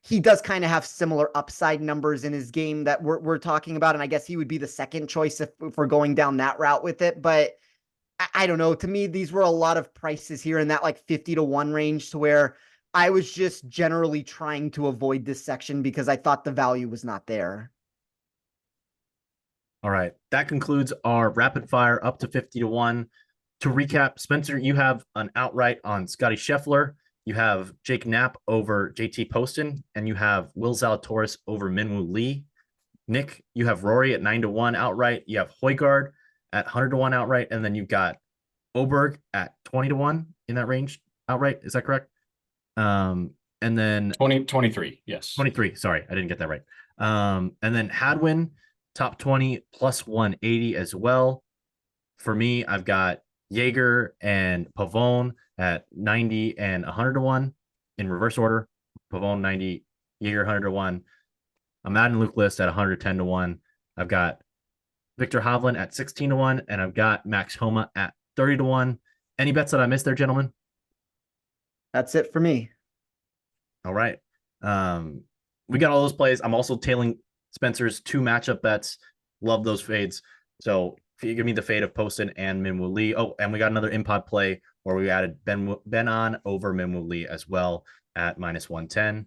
He does kind of have similar upside numbers in his game that we're talking about, and I guess he would be the second choice if we're going down that route with it. But I don't know. To me, these were a lot of prices here in that like 50-1 range, to where I was just generally trying to avoid this section because I thought the value was not there. All right. That concludes our rapid fire up to 50-1. To recap, Spencer, you have an outright on Scottie Scheffler. You have Jake Knapp over JT Poston, and you have Will Zalatoris over Minwoo Lee. Nick, you have Rory at 9-1 outright. You have Højgaard at 100-1 outright, and then you've got Oberg at 20-1 in that range outright. Is that correct? And then 23. Yes. 23. Sorry, I didn't get that right. And then Hadwin, top 20 plus 180 as well. For me, I've got Jaeger and Pavone at 90 and 100-1 in reverse order. Pavone 90, Jaeger 100-1. I'm adding Luke List at 110-1. I've got Victor Hovland at 16-1, and I've got Max Homa at 30-1. Any bets that I missed there, gentlemen? That's it for me. All right. We got all those plays. I'm also tailing Spencer's 2 matchup bets. Love those fades. So if you give me the fade of Poston and Minwoo Lee. Oh, and we got another in-pod play where we added Ben On over Minwoo Lee as well at -110.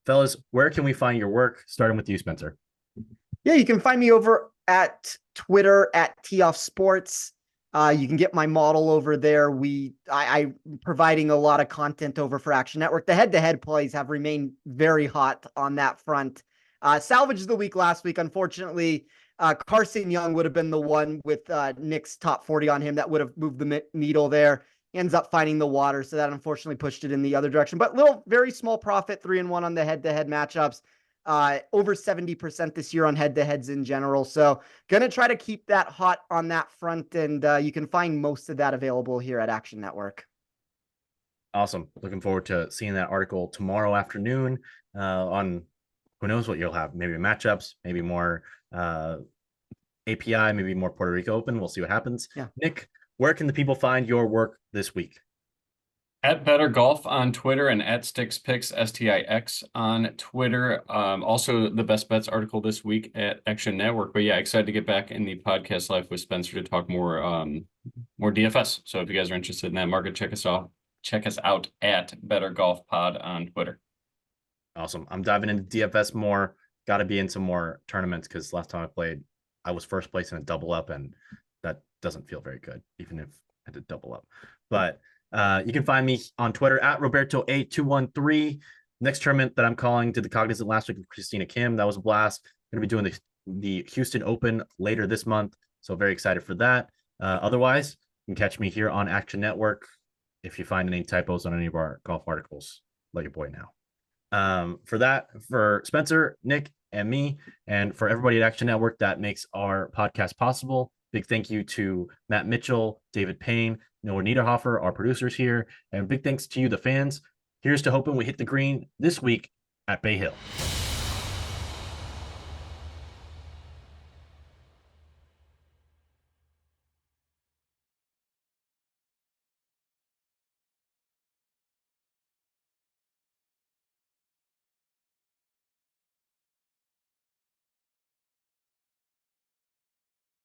Fellas, where can we find your work? Starting with you, Spencer. Yeah, you can find me over at Twitter at Toff Sports. You can get my model over there. I'm providing a lot of content over for Action Network. The head-to-head plays have remained very hot on that front. Salvage of the week last week. Unfortunately, Carson Young would have been the one with Nick's top 40 on him that would have moved the needle there. He ends up finding the water, so that unfortunately pushed it in the other direction. But very small profit, 3-1 on the head-to-head matchups. Over 70% this year on head-to-heads in general. So gonna try to keep that hot on that front, and you can find most of that available here at Action Network. Awesome. Looking forward to seeing that article tomorrow afternoon on who knows what you'll have. Maybe matchups, maybe more API, maybe more Puerto Rico Open. We'll see what happens. Yeah. Nick, where can the people find your work this week? At Better Golf on Twitter and at StixPicks, STIX on Twitter. Also the Best Bets article this week at Action Network. But yeah, excited to get back in the podcast life with Spencer to talk more DFS. So if you guys are interested in that market, check us out at Better Golf Pod on Twitter. Awesome. I'm diving into DFS more. Got to be in some more tournaments because last time I played, I was first place in a double up, and that doesn't feel very good, even if I had to double up. But you can find me on Twitter at Roberto8213. Next tournament that I'm calling did the Cognizant last week with Christina Kim. That was a blast. Going to be doing the Houston Open later this month. So very excited for that. Otherwise, you can catch me here on Action Network. If you find any typos on any of our golf articles, let your boy know. For Spencer, Nick, and me, and for everybody at Action Network that makes our podcast possible, big thank you to Matt Mitchell, David Payne, Noah Niederhofer, our producers here, and big thanks to you, the fans. Here's to hoping we hit the green this week at Bay Hill.